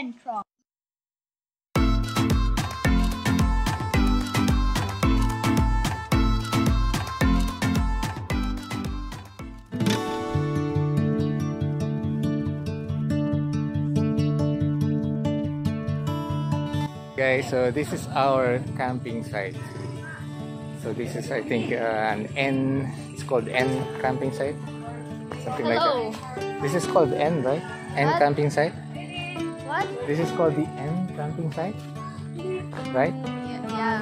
arghentrock. Guys, so this is our camping site. So this is, I think, an N. It's called N camping site, something like that. This is called N, right? N what? Camping site. What? This is called the N camping site, right? Yeah.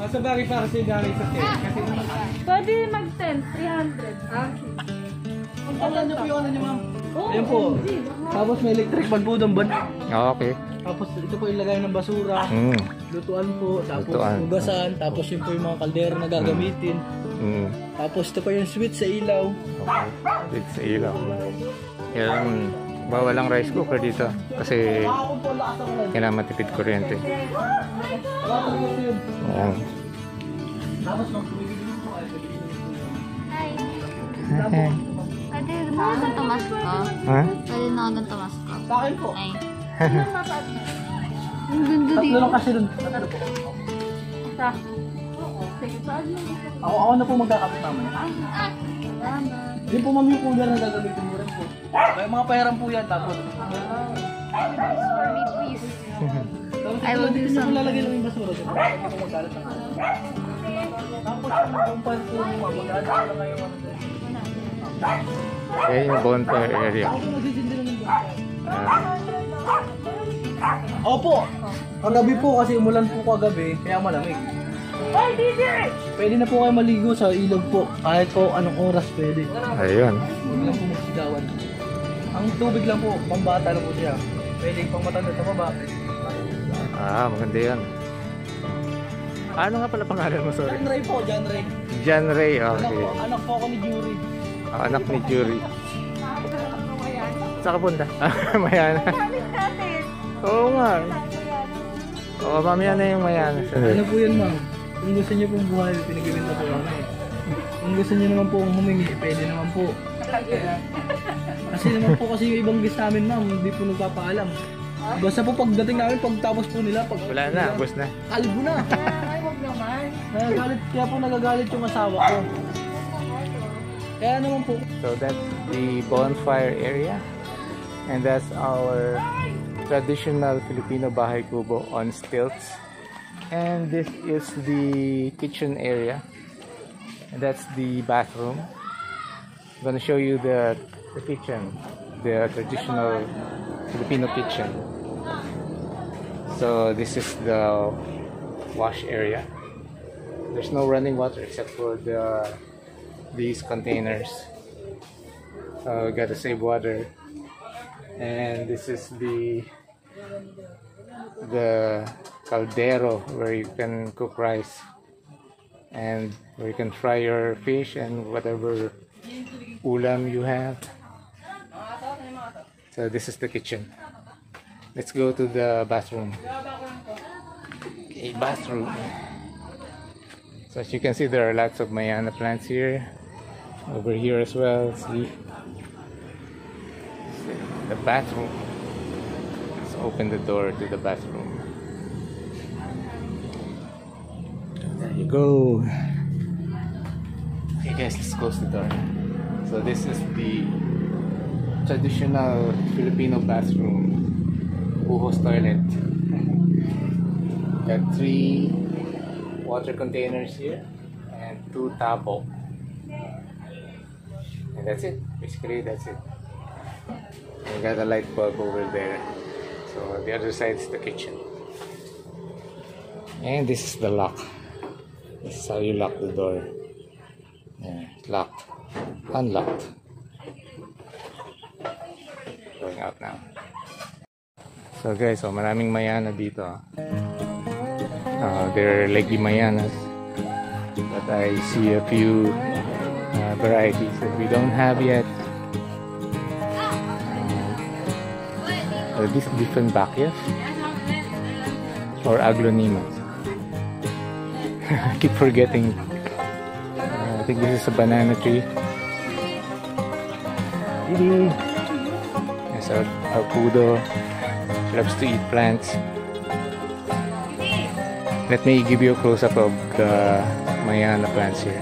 Nasa bagay pa kasi galing sa tent. Kasi pwede mag-tent, 300. Ano po yung ano niyo, ma'am? Ayan po. Tapos may electric fan po doon ba? Okay. Tapos ito po yung lagay ng basura. Lutuan po. Tapos hugasan. Tapos yun po yung mga kaldero na gagamitin. Tapos ito po yung switch sa ilaw. Okay. Switch sa ilaw. Yan. Bawal ang rice cooker dito kasi kailangan matipid kuryente. Ayan. Pwede na agad tumas ko. Ha? Pwede na agad tumas ko. Sa akin po. Ay. Tatlo lang kasi doon. Tatlo po. Ako na po magkakapit naman. Hindi po ma'am yung cooler na gagamitin mo rin po. May mga pahiram po yan tapos. For me, please. I will do something. Lalagay lang yung basura doon. Hindi po magalit ang ano. Tapos yung bonfire po mo, magalit lang kayo ano doon. Okay, yung bonfire area. Opo! Kagabi po kasi umulan po kagabi, kaya malamig. Hey, DJ! Pwede na po kayo maligo sa ilog po. Kahit po anong oras pwede. Ayun. Huwag lang po magsigawan. Ang tubig lang po, pambata lang po siya. Pwede pang matanda sa baba. Maganda yan. Ano nga pala pangalan mo, sorry? John Ray po, John Ray. John Ray, okay. Anak po ako ni Jury. Anak ni Jury. Saan ka punta? Mayana. Oo nga. Oo, mamaya na yung Mayana. Ano po yan, ma'am? Kung gusto niyo pong buhay, pinag-ibenta po kami. Kung gusto niyo naman po humingi, pwede naman po. Kasi naman po kasi yung ibang guest namin, ma'am, hindi po nagpapaalam. Basta po pagdating namin, pagtapos po nila, wala na, bus na. Kalbo na. Ay, wag naman. Kaya po nagagalit yung asawa ko. Kaya naman po. So that's the bonfire area. And that's our traditional Filipino Bahay Kubo on stilts. And this is the kitchen area. And that's the bathroom. I'm gonna show you the kitchen, the traditional Filipino kitchen. So this is the wash area. There's no running water except for these containers. We gotta save water. And this is the caldero where you can cook rice and where you can fry your fish and whatever ulam you have. So this is the kitchen. Let's go to the bathroom. Okay, bathroom. So as you can see, there are lots of Mayana plants here. Over here as well. See the bathroom. Let's open the door to the bathroom. There you go. Okay guys, let's close the door. So this is the traditional Filipino bathroom. Buhos toilet. Got 3 water containers here and 2 tabo. And that's it. Basically that's it. We got a light bulb over there. So the other side is the kitchen. And this is the lock. This is how you lock the door. Yeah, locked. Unlocked. Going out now. So guys, maraming Mayana dito. They're leggy Mayanas. But I see a few varieties that we don't have yet. Are these different backyas? Or aglonimas? I keep forgetting. I think this is a banana tree. Didi. Yes, our poodle loves to eat plants. Let me give you a close-up of the Mayana plants here.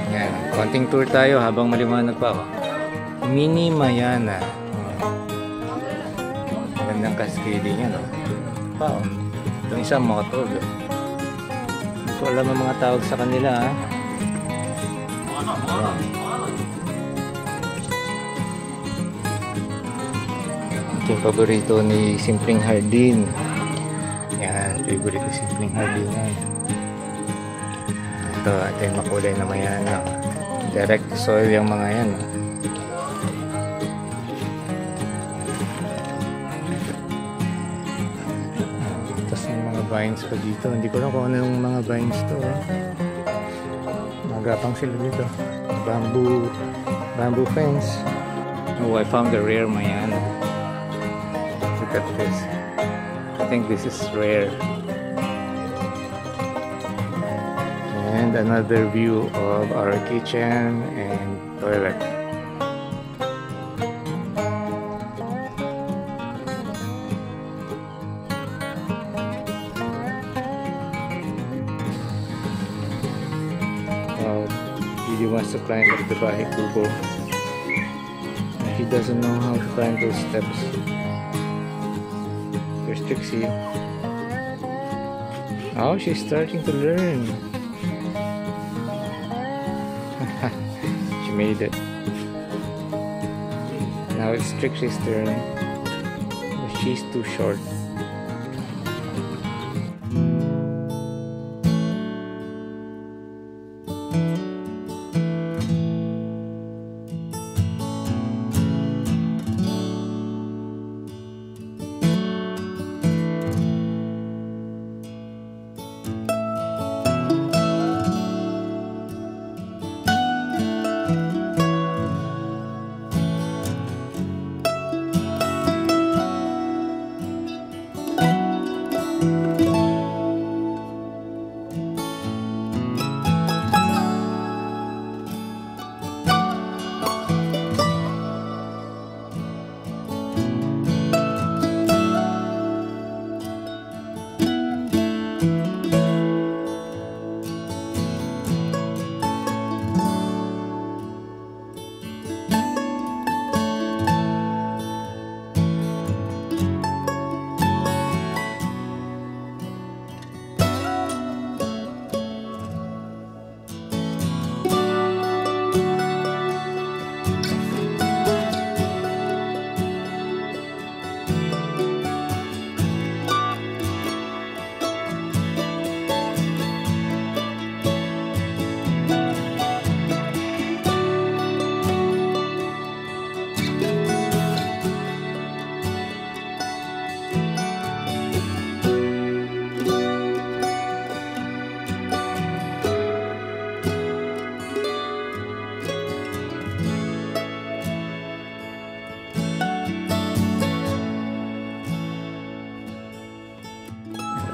Yan, konting tour tayo habang maliwanag pa ako. Mini Mayana. Magandang cascading yan, oh. Wow. Itong isang motog. Hindi ko alam ang mga tawag sa kanila, ha. Ito yung paborito ni Simpleng Hardin. Yan, favorite ni Simpleng Hardin yan. Ito yung makulay na Mayana. Direct to soil yung mga yan. Tapos yung mga vines pa dito. Hindi ko lang kung ano yung mga vines to. Magapang sila dito. Bamboo fence. Oh, I found the rare Mayana. Look at this. I think this is rare. And another view of our kitchen and toilet. Wow, Didi wants to climb up the Bahay Kubo. He doesn't know how to climb those steps. There's Trixie. Oh, she's starting to learn. She made it. Now it's Trixie's turn. But she's too short.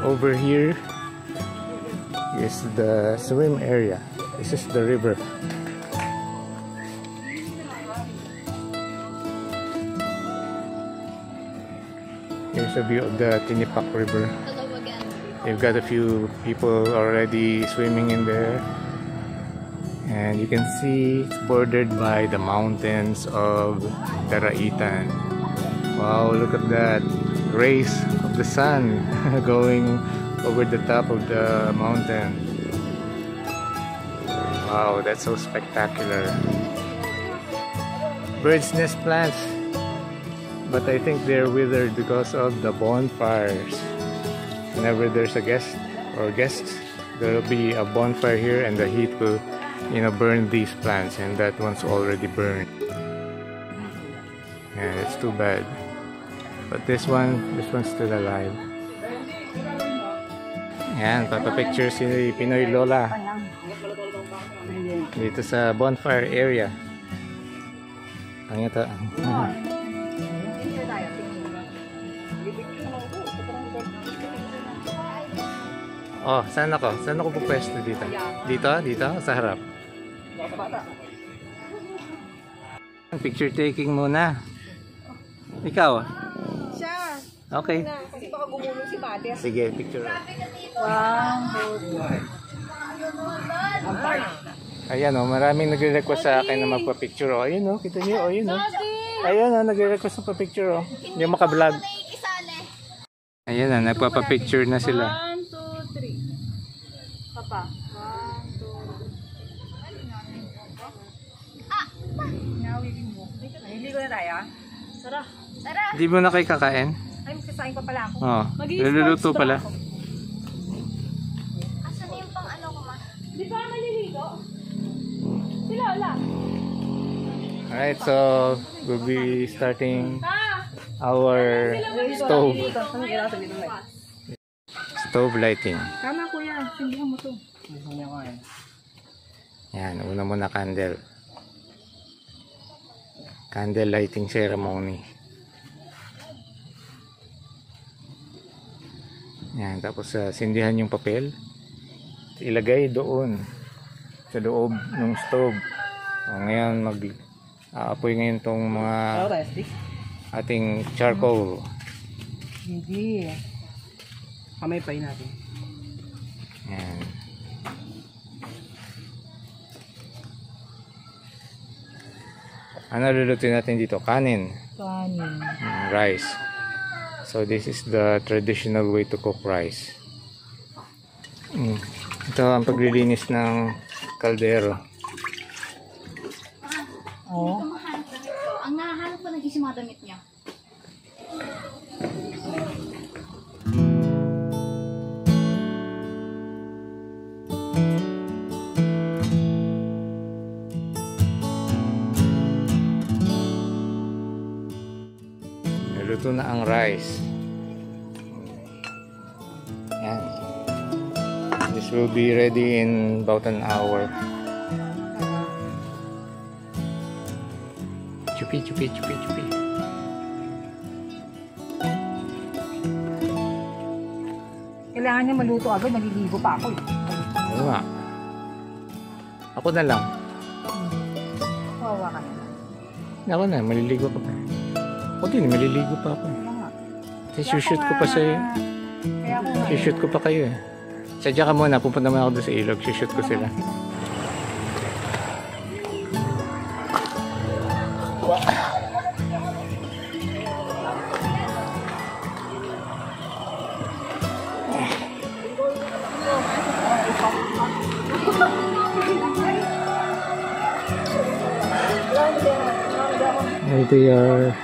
Over here is the swim area. This is the river. Here's a view of the Nipa River. Hello again. They've got a few people already swimming in there. And you can see it's bordered by the mountains of Daraitan. Wow, look at that. Rays of the sun going over the top of the mountain. Wow, that's so spectacular. Bird's nest plants, but I think they're withered because of the bonfires. Whenever there's a guest or guests, there will be a bonfire here and the heat will, you know, burn these plants, and that one's already burned. And it's too bad. But this one's still alive. Yan, papapicture si Pinoy Lola dito sa bonfire area. Ang ito. Oh, saan ako? Saan ako pupwesto dito? Dito? Dito? Sa harap? Picture taking muna. Ikaw? Siya. Okay. Kasi baka gumulong si Mother. Sige, picture. 1, 2, 3. Ayan oh, maraming nagre-request sa akin na magpa-picture oh. Ayun oh, kita niyo oh, ayun oh. Ayun oh, nagre-request sa pa-picture oh. Yung maka-vlog. Ayan na, nagpapa-picture na sila. 1, 2, 3. Papa. 1, 2, 3. Nawigin mo. Hindi ko na tayo. Tara. Tara. Di mo na kayo kakain? Ay, magsasaing pa pala ako. Oo. Niluluto pala. Asan yung pang ano ko, ma? Di ba maliligo? Sila, wala. Alright, so we'll be starting our stove lighting. Tama kuya, sindihan mo to. Yan, una muna candle. Candle lighting ceremony. Yan, tapos sindihan yung papel. Ilagay doon sa loob ng stove. O, ngayon aapoy ngayon tong mga ating charcoal. Hindi. Kamay pa natin. Yan. Ano lulutuin natin dito? Kanin. Kanin. Rice. So this is the traditional way to cook rice. Ito ang paglilinis ng kaldero. Oh. Ang nahanap ko nag-isip mga damit niya. Naluto na ang rice. Yan. This will be ready in about an hour. Chupi, chupi, chupi, chupi. Kailangan niya maluto agad, naliligo pa ako eh. Oo nga. Ako na lang. Kawawa ka na. Ako na, maliligo ka pa. Ako din, maliligo pa ako. Shoot ko pa sa'yo. Kaya ako nga. Shoot ko pa kayo eh. Sadya ka muna, pupunta naman ako doon sa ilog. Shoot ko sila. There they are.